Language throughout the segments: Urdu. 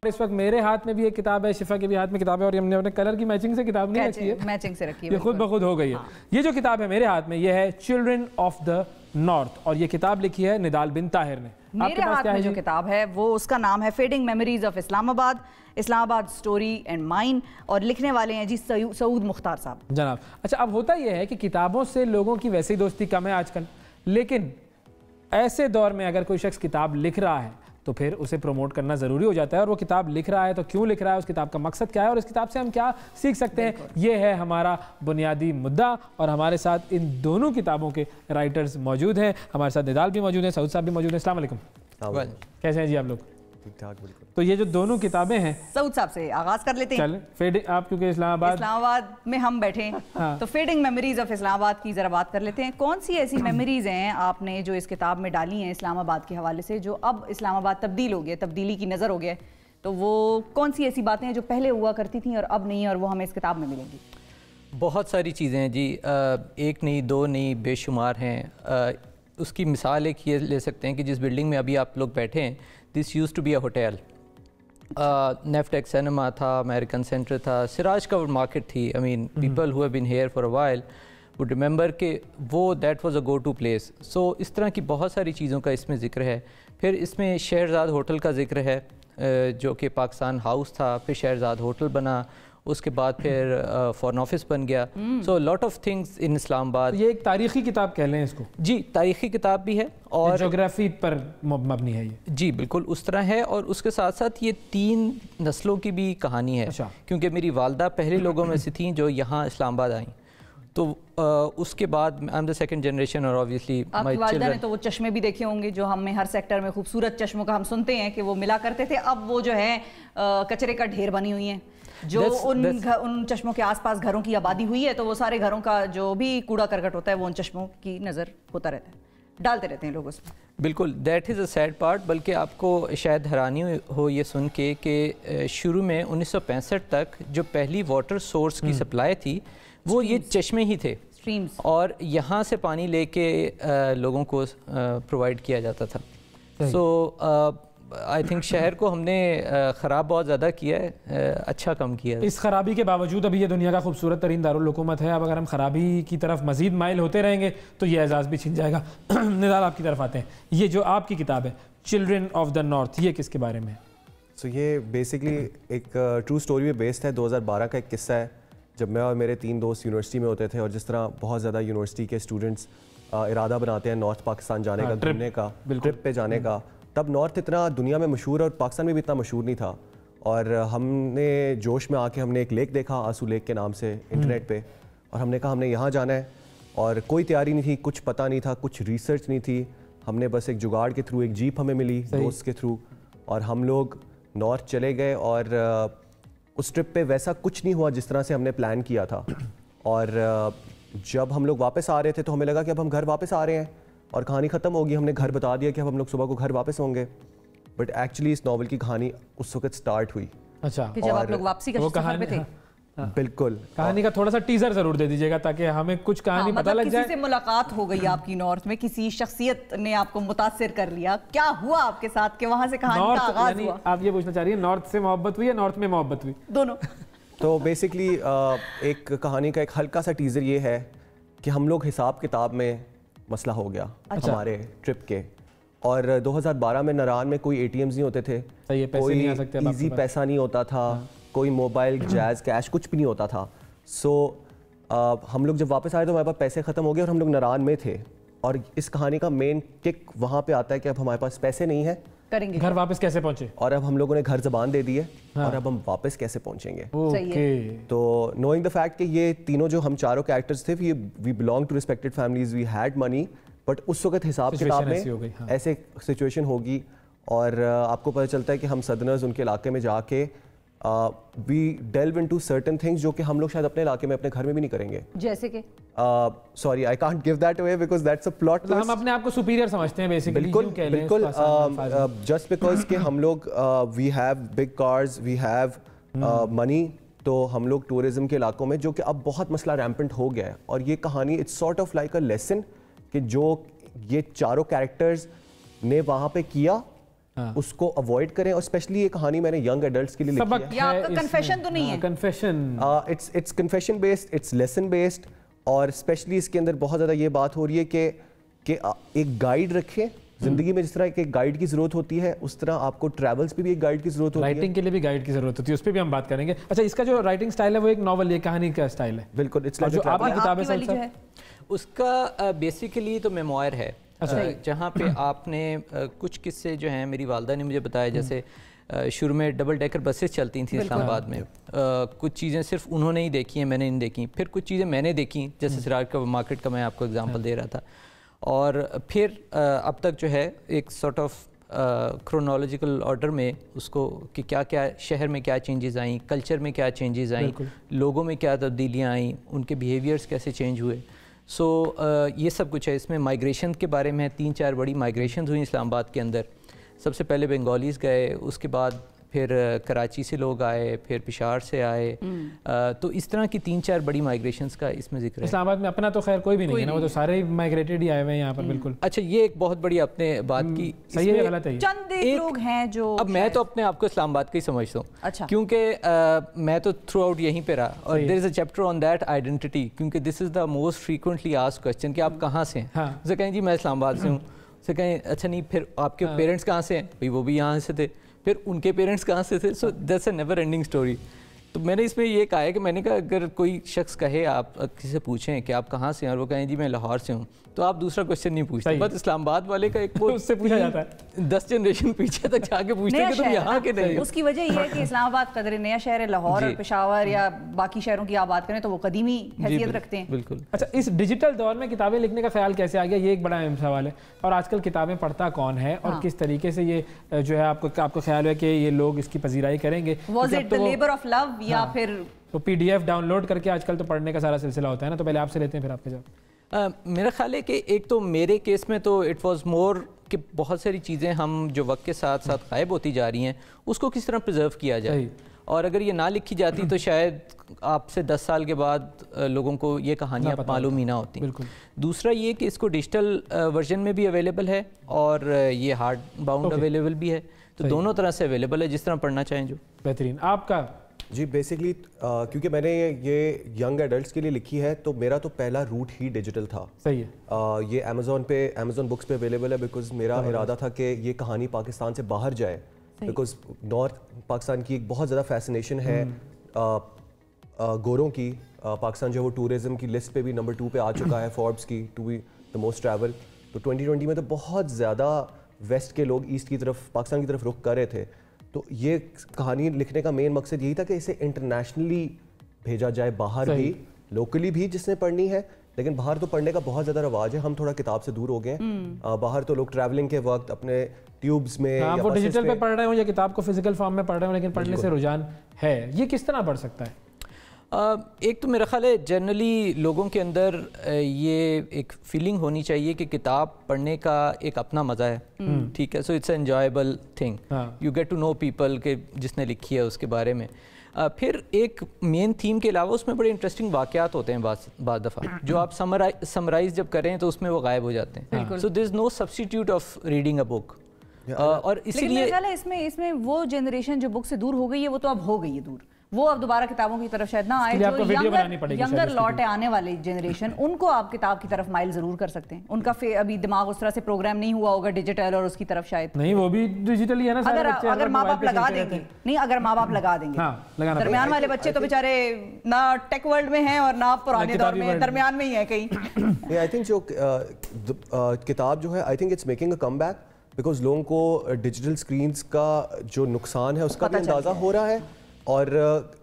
اس وقت میرے ہاتھ میں بھی ایک کتاب ہے, شفا کے بھی ہاتھ میں کتاب ہے, اور ہم نے اپنے کلر کی میچنگ سے کتاب نہیں رکھی ہے, میچنگ سے رکھی ہے, یہ خود بخود ہو گئی ہے. یہ جو کتاب ہے میرے ہاتھ میں یہ ہے چلڈرن آف دا نارتھ, اور یہ کتاب لکھی ہے نڈال بن طاہر نے. میرے ہاتھ میں جو کتاب ہے وہ اس کا نام ہے فیڈنگ میموریز آف اسلام آباد, اسلام آباد سٹوری اینڈ مائن, اور لکھنے والے ہیں جی سعود مختار صاحب جناب. اچھا, اب ہوتا یہ ہے کہ کتابوں سے لوگوں کی ویسے ہی دوستی کم ہے آج کل, لیکن ایسے دور میں اگر کوئی شخص کتاب لکھ رہا ہے تو پھر اسے پروموٹ کرنا ضروری ہو جاتا ہے, اور وہ کتاب لکھ رہا ہے تو کیوں لکھ رہا ہے, اس کتاب کا مقصد کیا ہے, اور اس کتاب سے ہم کیا سیکھ سکتے ہیں, یہ ہے ہمارا بنیادی مدعا. اور ہمارے ساتھ ان دونوں کتابوں کے رائٹرز موجود ہیں, ہمارے ساتھ نڈال بھی موجود ہیں, سعود صاحب بھی موجود ہیں. السلام علیکم, کیسے ہیں جی آپ لوگ؟ ٹھیک ٹھاک, بالکل. تو یہ جو دونوں کتابیں ہیں, سعود صاحب سے آغاز کر لیتے ہیں. چلیں, آپ کیونکہ اسلام آباد میں ہم بیٹھے ہیں تو فیڈنگ میموریز آف اسلام آباد کی ذرا بات کر لیتے ہیں. کون سی ایسی میموریز ہیں آپ نے جو اس کتاب میں ڈالی ہیں اسلام آباد کے حوالے سے, جو اب اسلام آباد تبدیل ہو گیا, تبدیلی کی نظر ہو گیا, تو وہ کون سی ایسی باتیں ہیں جو پہلے ہوا کرتی تھیں اور اب نہیں, اور وہ ہمیں اس کتاب میں ملیں گی؟ بہت ساری چیزیں ہیں جی, ایک نہیں دو نہیں بے شمار ہیں. اس کی مثال ایک یہ لے سکتے ہیں کہ جس بلڈنگ میں ابھی آپ لوگ بیٹھے ہیں, this used to be a hotel. نیفٹیکس سینما تھا, امریکن سینٹر تھا, سراج کور مارکیٹ تھی. I mean people who have been here for a while would remember کہ وہ that was a go to place. So اس طرح کی بہت ساری چیزوں کا اس میں ذکر ہے. پھر اس میں شہرزاد ہوٹل کا ذکر ہے جو کہ پاکستان ہاؤس تھا, پھر شہرزاد ہوٹل بنا, اس کے بعد پھر فارن آفس بن گیا. سو لاٹ آف تھنگس ان اسلام آباد. یہ ایک تاریخی کتاب کہہ لیں اس کو؟ جی, تاریخی کتاب بھی ہے اور جغرافی پر مبنی ہے یہ. جی بالکل اس طرح ہے, اور اس کے ساتھ ساتھ یہ 3 نسلوں کی بھی کہانی ہے. کیونکہ میری والدہ پہلے لوگوں میں سے تھیں جو یہاں اسلام آباد آئیں, تو اس کے بعد I am the second generation, اور آبویسلی آپ کی والدہ نے تو وہ چشمے بھی دیکھے ہوں گے جو ہم میں ہر سیکٹر میں خوبصورت چشموں کا ہم سنتے ہیں کہ وہ ملا کرتے تھے, اب وہ جو ہے کچرے کا ڈھیر بنی ہوئی ہیں. جو ان چشموں کے آس پاس گھروں کی آبادی ہوئی ہے تو وہ سارے گھروں کا جو بھی کوڑا کرکٹ ہوتا ہے وہ ان چشموں کی نظر ہوتا رہتا ہے, ڈالتے رہتے ہیں لوگ اس میں. بالکل, that is a sad part. بلکہ آپ کو شاید حیرانی ہو یہ سن کے کہ شروع میں 1965 تک جو پہلی واٹر سورس کی سپلائی تھی وہ یہ چشمے ہی تھے, اور یہاں سے پانی لے کے لوگوں کو پرووائڈ کیا جاتا تھا. سو آئی تھنک شہر کو ہم نے خراب بہت زیادہ کیا ہے, اچھا کم کیا ہے. اس خرابی کے باوجود ابھی یہ دنیا کا خوبصورت ترین دارالحکومت ہے. اب اگر ہم خرابی کی طرف مزید مائل ہوتے رہیں گے تو یہ اعزاز بھی چھن جائے گا. نڈال آپ کی طرف آتے ہیں, یہ جو آپ کی کتاب ہے چلڈرن آف دا نارتھ, یہ کس کے بارے میں ہے؟ سو یہ بیسکلی ایک ٹرو سٹوری میں بیسڈ ہے. 2012 کا ایک قصہ ہے جب میں اور میرے 3 دوست یونیورسٹی میں ہوتے تھے, اور جس طرح بہت زیادہ یونیورسٹی کے اسٹوڈنٹس ارادہ بناتے ہیں نارتھ پاکستان جانے کا, گھومنے کا, ٹرپ پہ جانے کا. تب نارتھ اتنا دنیا میں مشہور اور پاکستان میں بھی اتنا مشہور نہیں تھا, اور ہم نے جوش میں آ کے ہم نے ایک لیک دیکھا, آسو لیک کے نام سے, انٹرنیٹ پہ, اور ہم نے کہا ہم نے یہاں جانا ہے. اور کوئی تیاری نہیں تھی, کچھ پتہ نہیں تھا, کچھ ریسرچ نہیں تھی. ہم نے بس ایک جگاڑ کے تھرو ایک جیپ ہمیں ملی دوست کے تھرو, اور ہم لوگ نارتھ چلے گئے. اور اس ٹرپ پہ ویسا کچھ نہیں ہوا جس طرح سے ہم نے پلان کیا تھا. اور جب ہم لوگ واپس آ رہے تھے تو ہمیں لگا کہ اب ہم گھر واپس آ رہے ہیں, اور کہانی ختم ہوگی. ہم نے گھر بتا دیا کہ اب ہم لوگ صبح کو گھر واپس ہوں گے, بٹ ایکچولی اس ناول کی کہانی اس وقت سٹارٹ ہوئی. اچھا, جب آپ لوگ واپسی کا سفر پہ تھے. بالکل, کہانی کا تھوڑا سا ٹیزر ضرور دے دیجیے گا تاکہ ہمیں کچھ کہانی پتہ لگ جائے. کسی سے ملاقات ہو گئی آپ کی نارتھ میں, کسی شخصیت نے آپ کو متاثر کر لیا, کیا ہوا آپ کے ساتھ کہ وہاں سے کہانی کا آغاز ہوا؟ آپ یہ پوچھنا چاہ رہی ہیں نارتھ سے محبت ہوئی یا نارتھ میں محبت ہوئی؟ دونوں. تو بیسکلی ایک کہانی کا ایک ہلکا سا ٹیزر یہ ہے کہ ہم لوگ حساب کتاب میں مسئلہ ہو گیا ہمارے ٹرپ کے, اور 2012 میں نران میں کوئی ATMs نہیں ہوتے تھے, کوئی ایزی پیسہ نہیں ہوتا تھا, کوئی موبائل جیز کیش کچھ بھی نہیں ہوتا تھا. سو ہم لوگ جب واپس آئے تو ہمارے پاس پیسے ختم ہو گئے, اور ہم لوگ نران میں تھے. اور اس کہانی کا مین کک وہاں پہ آتا ہے کہ اب ہمارے پاس پیسے نہیں ہیں, کریں گے گھر واپس کیسے پہنچے, اور اب ہم لوگوں نے گھر زبان دے دی ہے, اور اب ہم واپس کیسے پہنچیں گے. تو نوئنگ دا فیکٹ کہ یہ تینوں جو ہم چاروں کیریکٹرز تھے, we belong to respected families, we had money, but اس وقت حساب کتاب میں ایسے سچویشن ہوگی. اور آپ کو پتہ چلتا ہے کہ ہم سدنرز ان کے علاقے میں جا کے وی ڈیلو انٹو سرٹن تھنگس جو کہ ہم لوگ شاید اپنے علاقے میں اپنے گھر میں بھی نہیں کریں گے. جیسے کہ sorry I can't give that away because that's a plot twist. ہم اپنے آپ کو سپیریئر سمجھتے ہیں بیسیکلی. بالکل جسٹ بیکاز کہ ہم لوگ we have big cars, we have money, تو ہم لوگ ٹورزم کے علاقوں میں, جو کہ اب بہت مسئلہ ریمپنٹ ہو گیا ہے. اور یہ کہانی it's sort of like a lesson کہ جو یہ چاروں کیریکٹرز نے وہاں پہ کیا, اس کو اوائڈ کریں. اور اسپیشلی یہ کہانی میں نے ینگ ایڈلٹس کے لیے لکھی ہے. یہ آپ کا کنفیشن تو نہیں ہے؟ Confession it's confession based, it's lesson based, اور اسپیشلی اس کے اندر بہت زیادہ یہ بات ہو رہی ہے کہ ایک گائیڈ رکھیں زندگی میں. جس طرح ایک گائیڈ کی ضرورت ہوتی ہے اس طرح آپ کو ٹریولز پہ بھی ایک گائیڈ کی ضرورت ہوتی ہے. رائٹنگ کے لیے بھی گائیڈ کی ضرورت ہوتی ہے, اس پہ بھی ہم بات کریں گے. اچھا, اس کا جو رائٹنگ سٹائل ہے وہ ایک ناول, یہ کہانی کا سٹائل ہے. بالکل. جو آپ کی کتاب ہے اس کا بیسیکلی تو میموائر ہے, جہاں پہ آپ نے کچھ قصے جو ہیں میری والدہ نے مجھے بتایا. جیسے شروع میں ڈبل ڈیکر بسیں چلتی تھیں اسلام آباد میں, کچھ چیزیں صرف انہوں نے ہی دیکھی ہیں, میں نے نہیں دیکھی. پھر کچھ چیزیں میں نے دیکھی, جیسے سراج کا مارکیٹ کا میں آپ کو اگزامپل دے رہا تھا. اور پھر اب تک جو ہے ایک سارٹ آف کرونالوجیکل آرڈر میں اس کو کہ کیا کیا شہر میں کیا چینجز آئیں, کلچر میں کیا چینجز آئیں, لوگوں میں کیا تبدیلیاں آئیں, ان کے بیہیویئرس کیسے چینج ہوئے. سو یہ سب کچھ ہے اس میں. مائیگریشن کے بارے میں 3-4 بڑی مائیگریشنز ہوئی اسلام آباد کے اندر. سب سے پہلے بنگالیز گئے, اس کے بعد پھر کراچی سے لوگ آئے, پھر پشاور سے آئے. تو اس طرح کی 3-4 بڑی مائیگریشنز کا اس میں ذکر ہے. اسلام آباد میں اپنا تو خیر کوئی بھی نہیں ہے نا, وہ تو سارے ہی مائیگریٹڈ ہی آئے ہوئے ہیں یہاں پر. بالکل. اچھا, یہ ایک بہت بڑی آپ نے بات کی. صحیح ہے, غلط ہے. چند ایک لوگ ہیں جو, اب میں تو اپنے آپ کو اسلام آباد کا ہی سمجھتا ہوں, کیونکہ میں تو تھرو آؤٹ یہیں پہ رہا. اور there is a chapter on that identity, کیونکہ this is the most frequently asked question کہ آپ کہاں سے ہیں. اسے کہیں جی میں اسلام آباد سے ہوں. اسے کہیں اچھا نہیں, پھر آپ کے پیرنٹس کہاں سے ہیں؟ بھائی وہ بھی یہاں سے تھے. پھر ان کے پیرنٹس کہاں سے تھے؟ So that's a never ending story. تو میں نے اس میں یہ کہا ہے کہ میں نے کہا اگر کوئی شخص کہے, آپ کسی سے پوچھیں کہ آپ کہاں سے ہیں, اور وہ کہیں جی میں لاہور سے ہوں, تو آپ دوسرا کوشچن نہیں پوچھتے. بس اسلام آباد والے کا ایک اس سے پوچھا جاتا ہے 10 جنریشن پیچھے تک جا کے پوچھتے ہیں کہ تم یہاں کے نہیں. اس کی وجہ یہ ہے کہ اسلام آباد قدر نیا شہر ہے. لاہور اور پشاور یا باقی شہروں کی آپ بات کریں تو وہ قدیمی حیثیت رکھتے ہیں. بالکل. اچھا, اس ڈیجیٹل دور میں کتابیں لکھنے کا خیال کیسے آ گیا, یہ ایک بڑا اہم سوال ہے. اور آج کل کتابیں پڑھتا کون ہے, اور کس طریقے سے یہ جو ہے آپ کو خیال ہے کہ یہ لوگ اس کی پذیرائی کریں گے؟ Was it the labour of love, یا پھر تو P D F download کر کے آج کل تو پڑھنے کا سارا سلسلہ ہوتا ہے نا. تو پہلے آپ سے لیتے ہیں, پھر آپ کے جواب. میرا خیال ہے کہ ایک تو میرے کیس میں تو اٹ واز مور کہ بہت ساری چیزیں ہم جو وقت کے ساتھ ساتھ غائب ہوتی جا رہی ہیں, اس کو کس طرح پرزرو کیا جائے. اور اگر یہ نہ لکھی جاتی تو شاید آپ سے 10 سال کے بعد لوگوں کو یہ کہانیاں معلوم ہی نہ ہوتی. دوسرا یہ کہ اس کو ڈیجیٹل ورژن میں بھی اویلیبل ہے, اور یہ ہارڈ باؤنڈ اویلیبل بھی ہے. تو دونوں طرح سے اویلیبل ہے, جس طرح پڑھنا چاہیں جو. بہترین. آپ کا؟ جی بیسکلی کیونکہ میں نے یہ ینگ ایڈلٹس کے لیے لکھی ہے, تو میرا تو پہلا روٹ ہی ڈیجیٹل تھا. صحیح ہے. یہ امیزون بکس پہ اویلیبل ہے, بیکاز میرا ارادہ تھا کہ یہ کہانی پاکستان سے باہر جائے, بیکاز نارتھ پاکستان کی ایک بہت زیادہ فیسنیشن ہے گوروں کی. پاکستان جو ہے وہ ٹورزم کی لسٹ پہ بھی نمبر 2 پہ آ چکا ہے, فوربس کی, to be the most travel. تو 2020 میں تو بہت زیادہ ویسٹ کے لوگ ایسٹ کی طرف, پاکستان کی طرف رخ کر رہے تھے. تو یہ کہانی لکھنے کا مین مقصد یہی تھا کہ اسے انٹرنیشنلی بھیجا جائے, باہر بھی, لوکلی بھی جس نے پڑھنی ہے. لیکن باہر تو پڑھنے کا بہت زیادہ رواج ہے, ہم تھوڑا کتاب سے دور ہو گئے ہیں. باہر تو لوگ ٹریولنگ کے وقت اپنے ٹیوبز میں وہ ڈیجیٹل پہ پڑھ رہے ہوں یا کتاب کو فزیکل فارم میں پڑھ رہے ہوں, لیکن پڑھنے سے رجحان ہے. یہ کس طرح بڑھ سکتا ہے؟ ایک تو میرا خیال ہے جنرلی لوگوں کے اندر یہ ایک فیلنگ ہونی چاہیے کہ کتاب پڑھنے کا ایک اپنا مزہ ہے. ٹھیک ہے, so it's a enjoyable thing, you get to know people کہ جس نے لکھی ہے اس کے بارے میں. پھر ایک مین تھیم کے علاوہ اس میں بڑے انٹرسٹنگ واقعات ہوتے ہیں بعض دفعہ, جو آپ سمرائز جب کریں تو اس میں وہ غائب ہو جاتے ہیں. سو دیر از نو سبسٹیٹیوٹ آف ریڈنگ اے بک. اور اسی لیے اس میں وہ جنریشن جو بک سے دور ہو گئی ہے, وہ تو اب ہو گئی ہے دور. وہ اب دوبارہ کتابوں کی طرف شاید نہ آئے. جو ینگر لوٹ آنے والی جنریشن, ان کو آپ کتاب کی طرف مائل ضرور کر سکتے ہیں. ان کا ابھی دماغ اس طرح سے پروگرام نہیں ہوا ہوگا ڈیجیٹل اور اس کی طرف شاید نہیں, وہ بھی ڈیجیٹل ہی ہے نا. اگر ماں باپ لگا دیں گے, نہیں اگر ماں باپ لگا دیں گے, درمیان والے بچے تو بیچارے نہ ٹیک ورلڈ میں ہیں اور نہ پرانے دور میں, درمیان میں ہی ہیں کہیں. آئی تھنک جو کتاب جو ہے, I think it's making a comeback, because لوگوں کو ڈیجیٹل اسکرینس کا جو نقصان ہے اس کا بھی اندازہ ہو رہا ہے. اور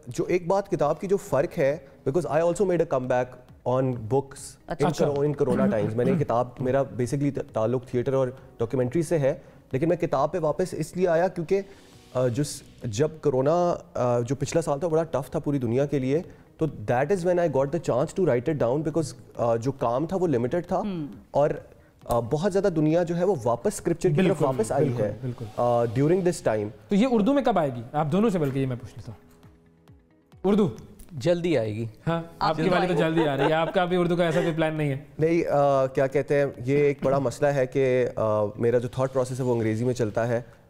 جو ایک بات کتاب کی جو فرق ہے, because I also made a come back on books in corona Times. میں نے کتاب, میرا بیسکلی تعلق تھیٹر اور ڈاکیومنٹری سے ہے, لیکن میں کتاب پہ واپس اس لیے آیا کیونکہ جب کرونا جو پچھلا سال تھا بڑا ٹف تھا پوری دنیا کے لیے, تو that is when I got the chance to write it down, because جو کام تھا وہ لمیٹڈ تھا, اور بہت زیادہ دنیا جو ہے وہ واپس اسکرپچر کی طرف واپس آئی ہے ڈیورنگ دس ٹائم. تو یہ اردو میں کب آئے گی آپ دونوں سے, بلکہ یہ میں پوچھ لیتا ہوں. اردو جلدی آئے گی. ہاں, آپ کی والی تو جلدی آ رہی ہے, آپ کا بھی اردو کا ایسا کوئی پلان نہیں ہے؟ نہیں, کیا کہتے ہیں, یہ ایک بڑا مسئلہ ہے کہ میرا جو تھاٹ پروسیس ہے وہ انگریزی میں چلتا ہے,